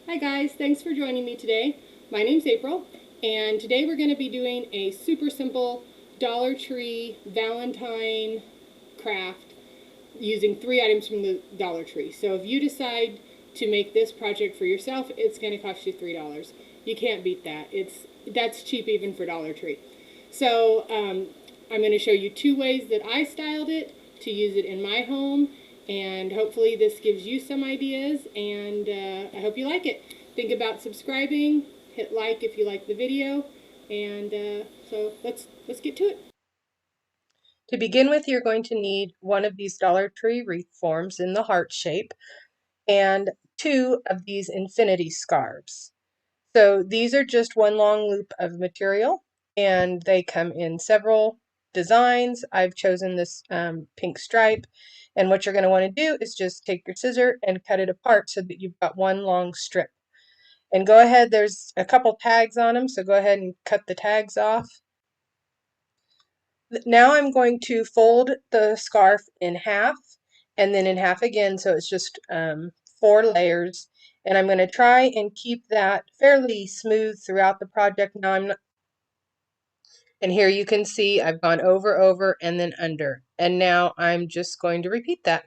Hi guys, thanks for joining me today. My name's April, and today we're going to be doing a super simple Dollar Tree Valentine craft using 3 items from the Dollar Tree. So if you decide to make this project for yourself, it's going to cost you $3. You can't beat that. That's cheap even for Dollar Tree. So I'm going to show you 2 ways that I styled it to use it in my home, and hopefully this gives you some ideas, and I hope you like it. Think about subscribing, hit like if you like the video, and so let's get to it. To begin with, you're going to need one of these Dollar Tree wreath forms in the heart shape and 2 of these infinity scarves. So these are just one long loop of material, and they come in several designs. I've chosen this pink stripe, and what you're going to want to do is just take your scissor and cut it apart so that you've got one long strip. And go ahead, there's a couple tags on them, so go ahead and cut the tags off. Now I'm going to fold the scarf in half and then in half again, so it's just 4 layers. And I'm going to try and keep that fairly smooth throughout the project. Now and here you can see I've gone over, and then under. And now I'm just going to repeat that.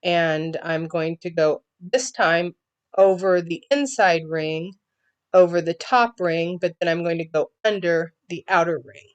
And I'm going to go this time over the inside ring, over the top ring, but then I'm going to go under the outer ring.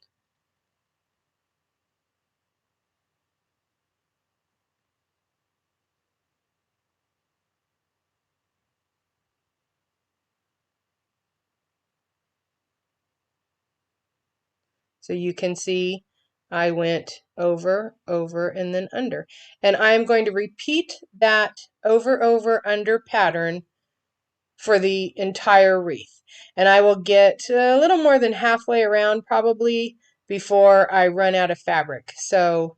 So you can see I went over, and then under. And I'm going to repeat that over, under pattern for the entire wreath. And I will get a little more than halfway around probably before I run out of fabric. So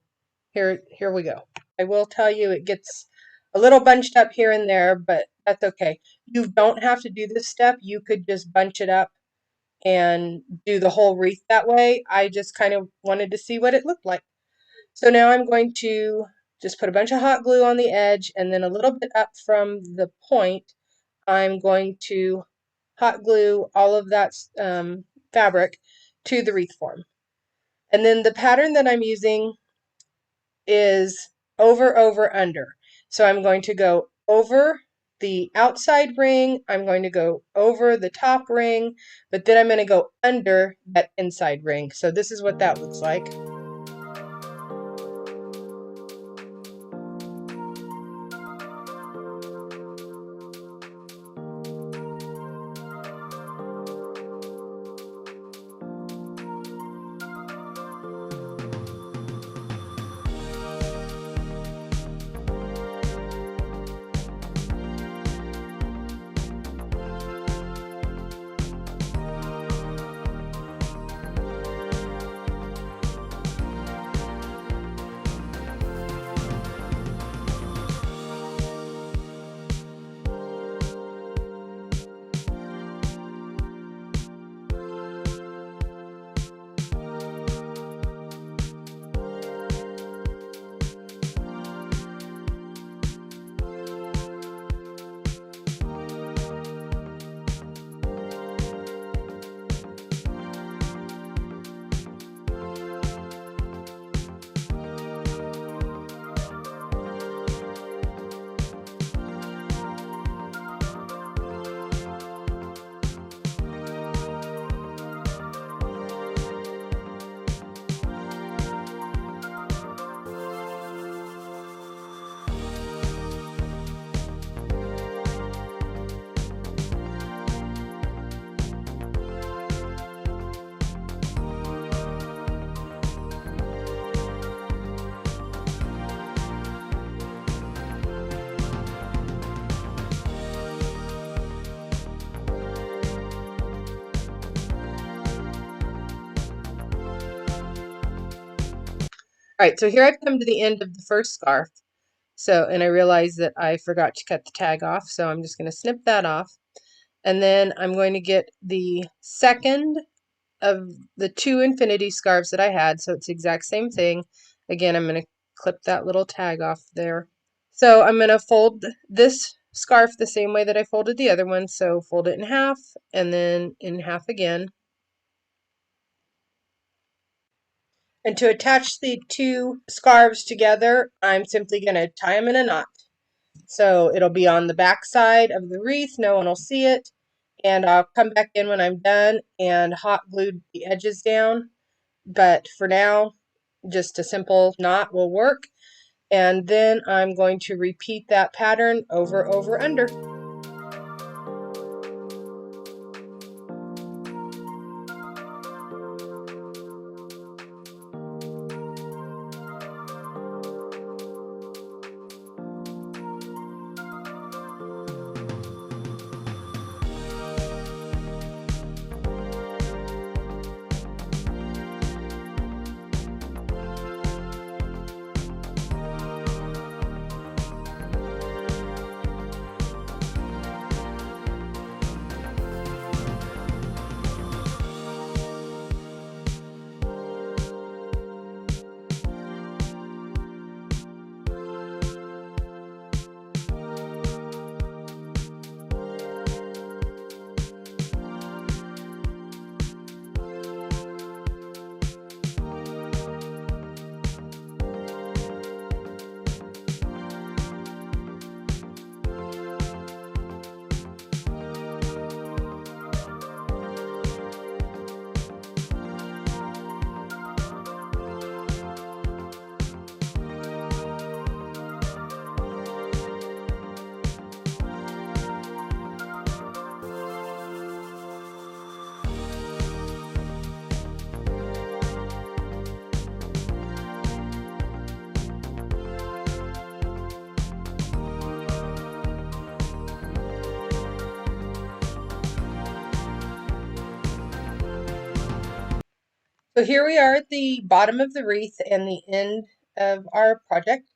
here we go. I will tell you it gets a little bunched up here and there, but that's okay. You don't have to do this step. You could just bunch it up and do the whole wreath that way. I just kind of wanted to see what it looked like. So now I'm going to just put a bunch of hot glue on the edge, and then a little bit up from the point, I'm going to hot glue all of that fabric to the wreath form. And then the pattern that I'm using is over, under. So I'm going to go over the outside ring, I'm going to go over the top ring, but then I'm going to go under that inside ring. So this is what that looks like. All right, so here I've come to the end of the first scarf. So, and I realized that I forgot to cut the tag off, so I'm just going to snip that off. And then I'm going to get the second of the 2 infinity scarves that I had, so it's the exact same thing. Again, I'm going to clip that little tag off there. So I'm going to fold this scarf the same way that I folded the other one. So fold it in half and then in half again. And to attach the two scarves together, I'm simply going to tie them in a knot. So it'll be on the back side of the wreath, no one will see it. And I'll come back in when I'm done and hot glue the edges down. But for now, just a simple knot will work. And then I'm going to repeat that pattern over, under. So here we are at the bottom of the wreath and the end of our project.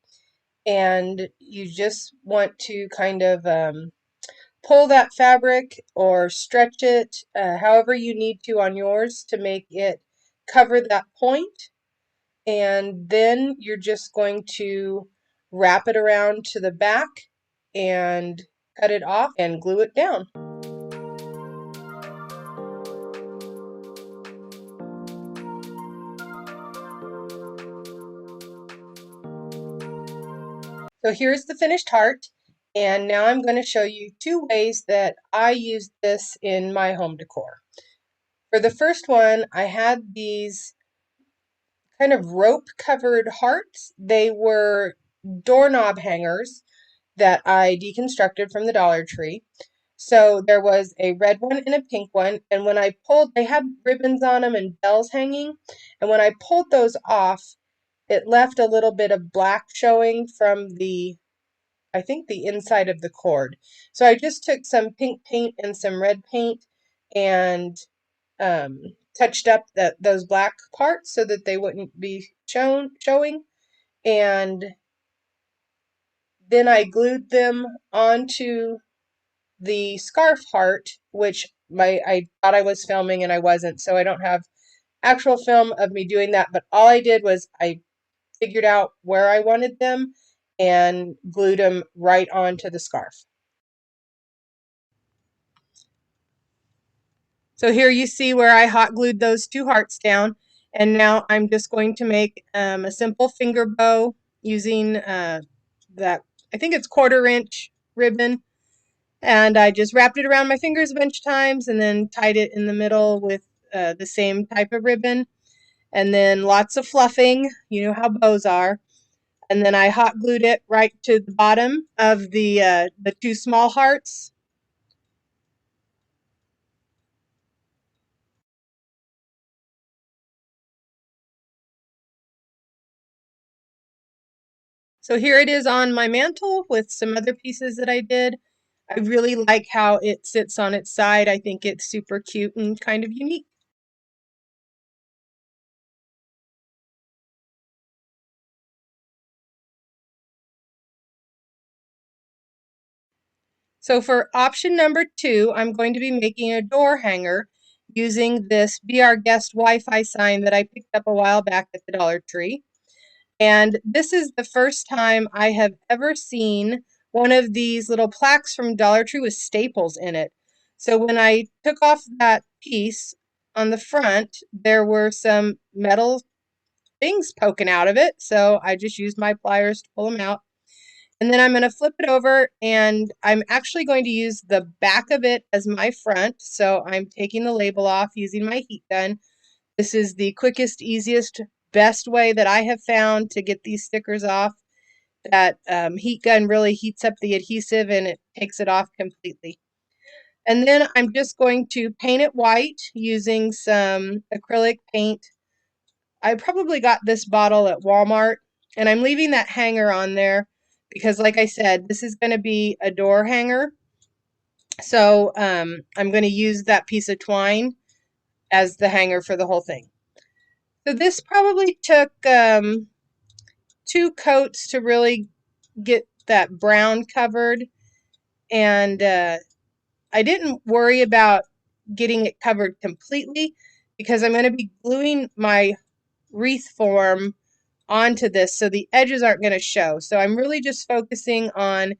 And you just want to kind of pull that fabric or stretch it however you need to on yours to make it cover that point. And then you're just going to wrap it around to the back and cut it off and glue it down. So here's the finished heart, and now I'm going to show you two ways that I used this in my home decor. For the first one, I had these kind of rope covered hearts. They were doorknob hangers that I deconstructed from the Dollar Tree. So there was a red one and a pink one, and when I pulled, they had ribbons on them and bells hanging, and when I pulled those off, it left a little bit of black showing from the, I think, the inside of the cord. So I just took some pink paint and some red paint and um, touched up those black parts so that they wouldn't be showing. And then I glued them onto the scarf heart, which I thought I was filming and I wasn't, so I don't have actual film of me doing that. But all I did was I figured out where I wanted them and glued them right onto the scarf. So here you see where I hot glued those two hearts down, and now I'm just going to make a simple finger bow using that, I think it's 1/4 inch ribbon, and I just wrapped it around my fingers a bunch of times and then tied it in the middle with the same type of ribbon, and then lots of fluffing, you know how bows are, and then I hot glued it right to the bottom of the two small hearts. So here it is on my mantle with some other pieces that I did. I really like how it sits on its side. I think it's super cute and kind of unique. So for option number 2, I'm going to be making a door hanger using this Be Our Guest Wi-Fi sign that I picked up a while back at the Dollar Tree. And this is the first time I have ever seen one of these little plaques from Dollar Tree with staples in it. So when I took off that piece on the front, there were some metal things poking out of it. So I just used my pliers to pull them out. And then I'm going to flip it over, and I'm actually going to use the back of it as my front. So I'm taking the label off using my heat gun. This is the quickest, easiest, best way that I have found to get these stickers off. That heat gun really heats up the adhesive and it takes it off completely. And then I'm just going to paint it white using some acrylic paint. I probably got this bottle at Walmart, and I'm leaving that hanger on there because, like I said, this is going to be a door hanger. So I'm going to use that piece of twine as the hanger for the whole thing. So this probably took 2 coats to really get that brown covered, and I didn't worry about getting it covered completely because I'm going to be gluing my wreath form onto this so the edges aren't going to show. So I'm really just focusing on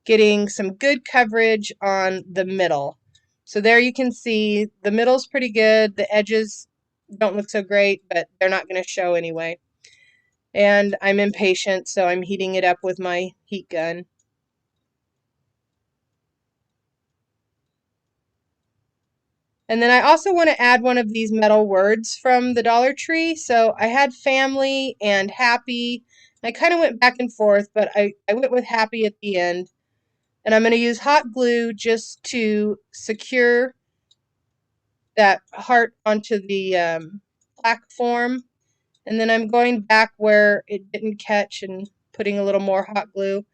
getting some good coverage on the middle. So there you can see the middle's pretty good. The edges don't look so great, but they're not going to show anyway. And I'm impatient, so I'm heating it up with my heat gun. And then I also want to add one of these metal words from the Dollar Tree. So I had family and happy. I kind of went back and forth, but I went with happy at the end. And I'm going to use hot glue just to secure that heart onto the plaque form. And then I'm going back where it didn't catch and putting a little more hot glue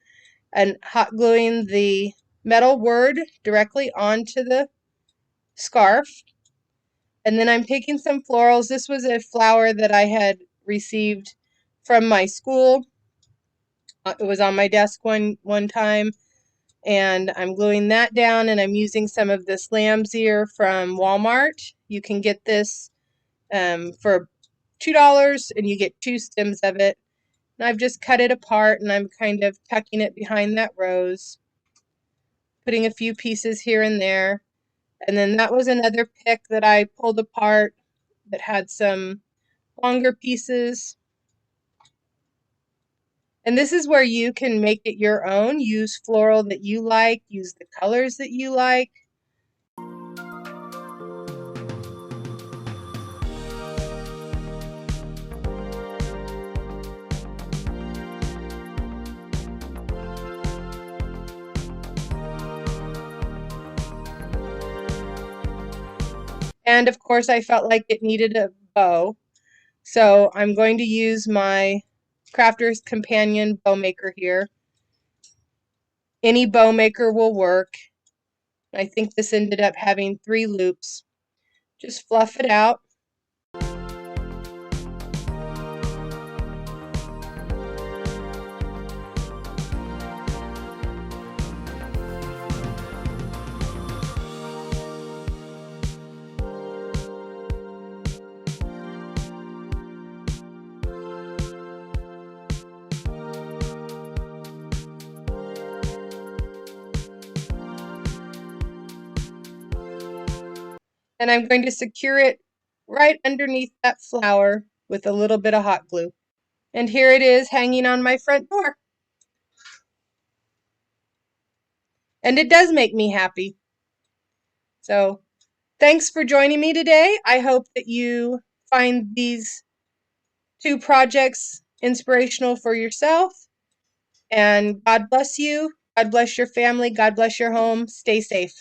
and hot gluing the metal word directly onto the scarf. And then I'm taking some florals. This was a flower that I had received from my school. It was on my desk one time. And I'm gluing that down, and I'm using some of this lamb's ear from Walmart. You can get this for $2, and you get 2 stems of it. And I've just cut it apart, and I'm kind of tucking it behind that rose, putting a few pieces here and there. And then that was another pick that I pulled apart that had some longer pieces. And this is where you can make it your own. Use floral that you like, use the colors that you like. And of course I felt like it needed a bow. So I'm going to use my Crafter's Companion bow maker here. Any bow maker will work. I think this ended up having 3 loops. Just fluff it out. And I'm going to secure it right underneath that flower with a little bit of hot glue. And here it is hanging on my front door. And it does make me happy. So thanks for joining me today. I hope that you find these 2 projects inspirational for yourself. And God bless you. God bless your family. God bless your home. Stay safe.